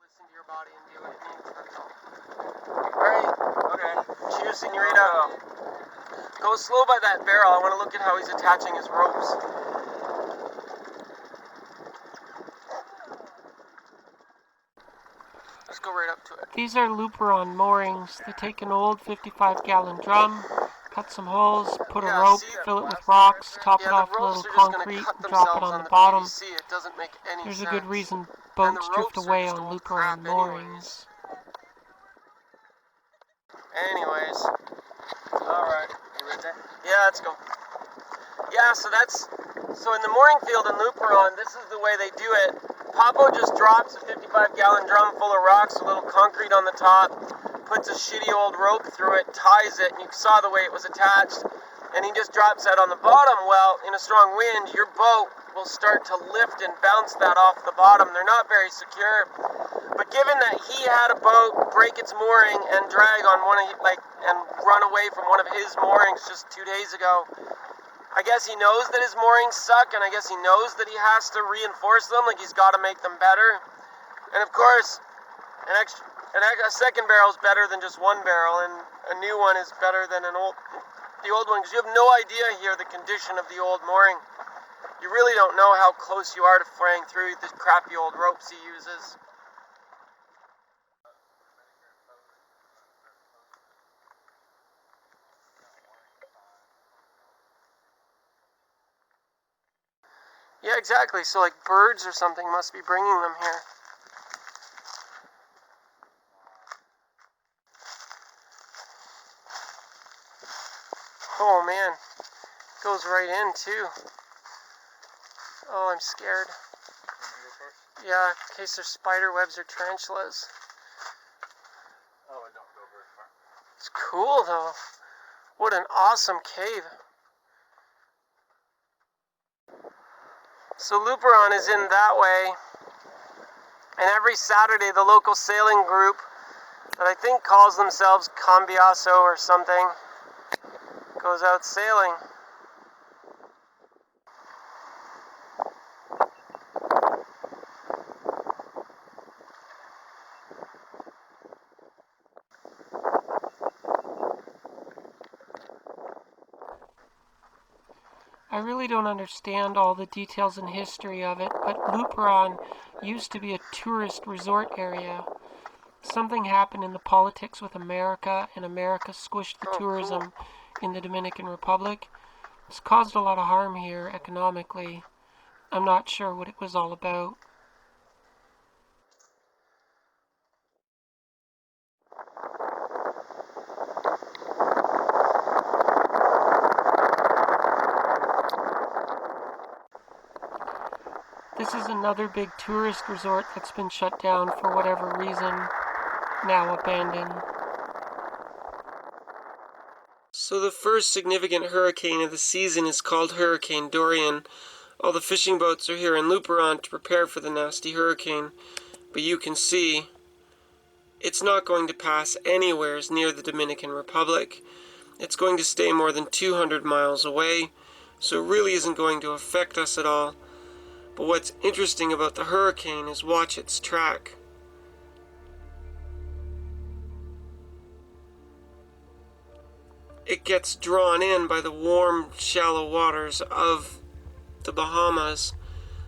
Listen to your body and do what it needs, that's all. Alright. Okay. Cheers, senorita. Go slow by that barrel. I want to look at how he's attaching his ropes. Let's go right up to it. These are Luperon moorings. They take an old 55-gallon drum, cut some holes, put a rope, fill it with rocks, top it off a little concrete, and drop it on the bottom. There's a good reason boats drift away on Luperon moorings. Anyways, alright, you right there? Yeah, let's go. Yeah, so in the mooring field in Lupron, this is the way they do it. Papo just drops a 55-gallon drum full of rocks, a little concrete on the top, puts a shitty old rope through it, ties it, and you saw the way it was attached, and he just drops that on the bottom. Well, in a strong wind, your boat will start to lift and bounce that off the bottom. They're not very secure. But given that he had a boat break its mooring and drag on and run away from one of his moorings just 2 days ago, I guess he knows that his moorings suck, and I guess he knows that he has to reinforce them, like he's got to make them better. And of course, a second barrel is better than just one barrel, and a new one is better than the old one, because you have no idea here the condition of the old mooring. You really don't know how close you are to fraying through the crappy old ropes he uses. Yeah, exactly. So like birds or something must be bringing them here. Oh man, goes right in too. Oh, I'm scared. Yeah, in case there's spider webs or tarantulas. Oh, it don't go very far. It's cool though. What an awesome cave. So Luperon is in that way, and every Saturday the local sailing group that I think calls themselves Cambiaso or something goes out sailing. I really don't understand all the details and history of it, but Lupron used to be a tourist resort area. Something happened in the politics with America, and America squished the tourism in the Dominican Republic. It's caused a lot of harm here economically. I'm not sure what it was all about. This is another big tourist resort that's been shut down for whatever reason, now abandoned. So the first significant hurricane of the season is called Hurricane Dorian. All the fishing boats are here in Luperon to prepare for the nasty hurricane. But you can see, it's not going to pass anywhere near the Dominican Republic. It's going to stay more than 200 miles away, so it really isn't going to affect us at all. But what's interesting about the hurricane is watch its track. It gets drawn in by the warm, shallow waters of the Bahamas,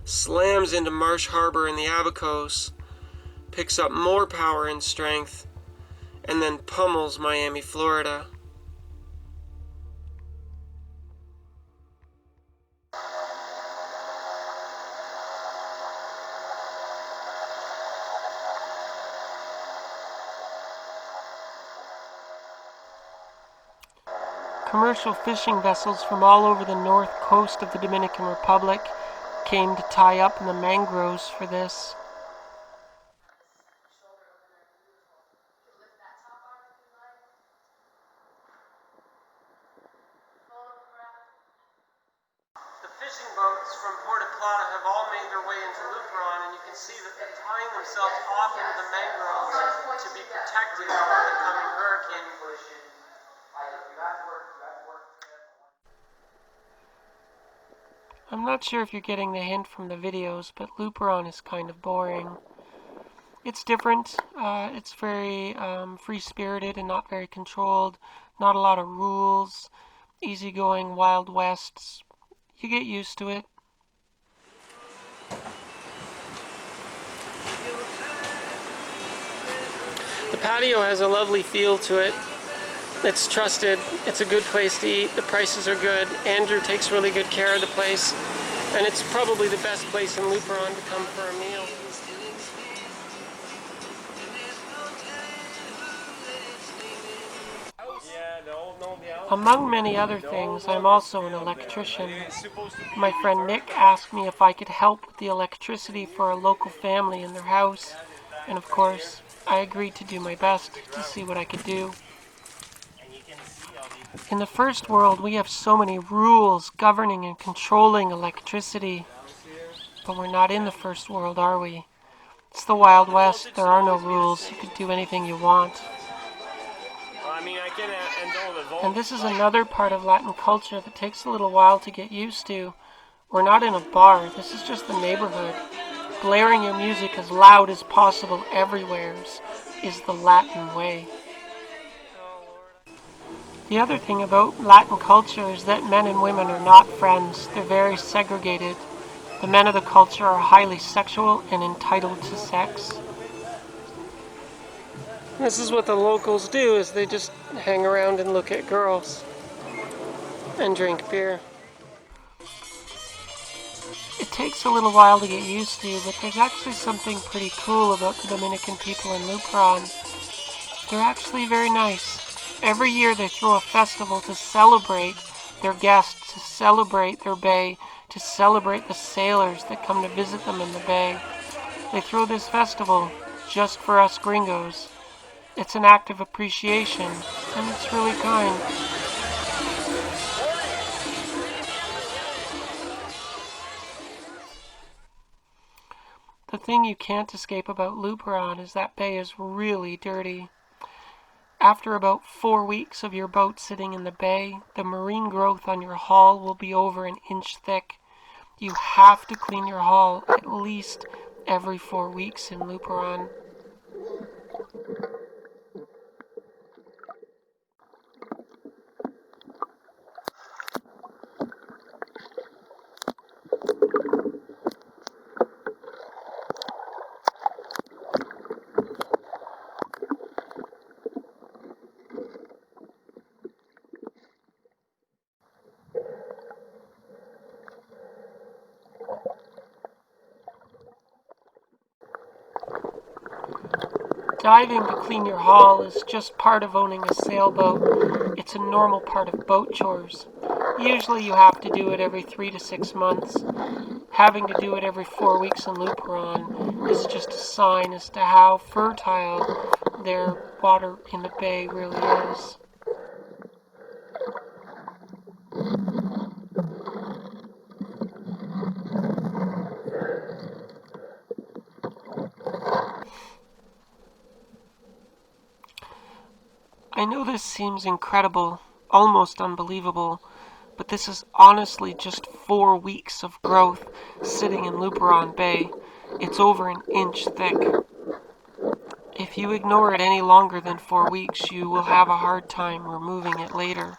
slams into Marsh Harbor in the Abacos, picks up more power and strength, and then pummels Miami, Florida. Commercial fishing vessels from all over the north coast of the Dominican Republic came to tie up in the mangroves for this. The fishing boats from Puerto Plata have all made their way into Lupron, and you can see that they're tying themselves off into the mangroves to be protected from the coming hurricane. I'm not sure if you're getting the hint from the videos, but Luperon is kind of boring. It's different. It's very free-spirited and not very controlled. Not a lot of rules. Easygoing Wild Wests. You get used to it. The patio has a lovely feel to it. It's trusted. It's a good place to eat. The prices are good. Andrew takes really good care of the place. And it's probably the best place in Luperon to come for a meal. Among many other things, I'm also an electrician. My friend Nick asked me if I could help with the electricity for a local family in their house, and of course, I agreed to do my best to see what I could do. In the first world, we have so many rules governing and controlling electricity, but we're not in the first world, are we? It's the Wild West. There are no rules. You could do anything you want. And this is another part of Latin culture that takes a little while to get used to. We're not in a bar. This is just the neighborhood. Blaring your music as loud as possible everywhere is the Latin way. The other thing about Latin culture is that men and women are not friends. They're very segregated. The men of the culture are highly sexual and entitled to sex. This is what the locals do, is they just hang around and look at girls and drink beer. It takes a little while to get used to, but there's actually something pretty cool about the Dominican people in Lupron. They're actually very nice. Every year they throw a festival to celebrate their guests, to celebrate their bay, to celebrate the sailors that come to visit them in the bay. They throw this festival just for us gringos. It's an act of appreciation, and it's really kind. The thing you can't escape about Luperon is that bay is really dirty. After about 4 weeks of your boat sitting in the bay, the marine growth on your hull will be over an inch thick. You have to clean your hull at least every 4 weeks in Luperon. Diving to clean your hull is just part of owning a sailboat. It's a normal part of boat chores. Usually you have to do it every 3 to 6 months. Having to do it every 4 weeks in Luperon is just a sign as to how fertile their water in the bay really is. I know this seems incredible, almost unbelievable, but this is honestly just 4 weeks of growth sitting in Luperon Bay. It's over an inch thick. If you ignore it any longer than 4 weeks, you will have a hard time removing it later.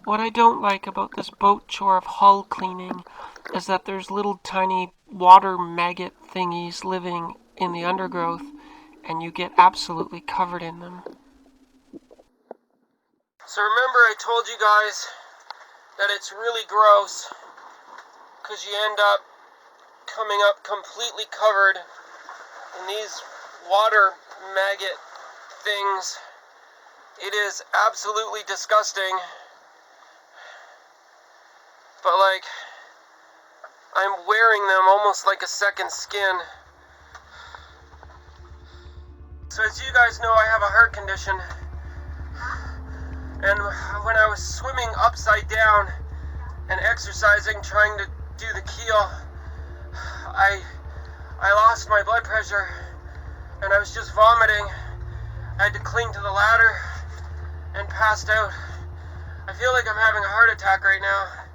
What I don't like about this boat chore of hull cleaning is that there's little tiny water maggot thingies living in the undergrowth, and you get absolutely covered in them. So remember I told you guys that it's really gross because you end up coming up completely covered in these water maggot things. It is absolutely disgusting, but like I'm wearing them almost like a second skin. So as you guys know, I have a heart condition, and when I was swimming upside down and exercising, trying to do the keel, I lost my blood pressure, and I was just vomiting. I had to cling to the ladder and passed out. I feel like I'm having a heart attack right now.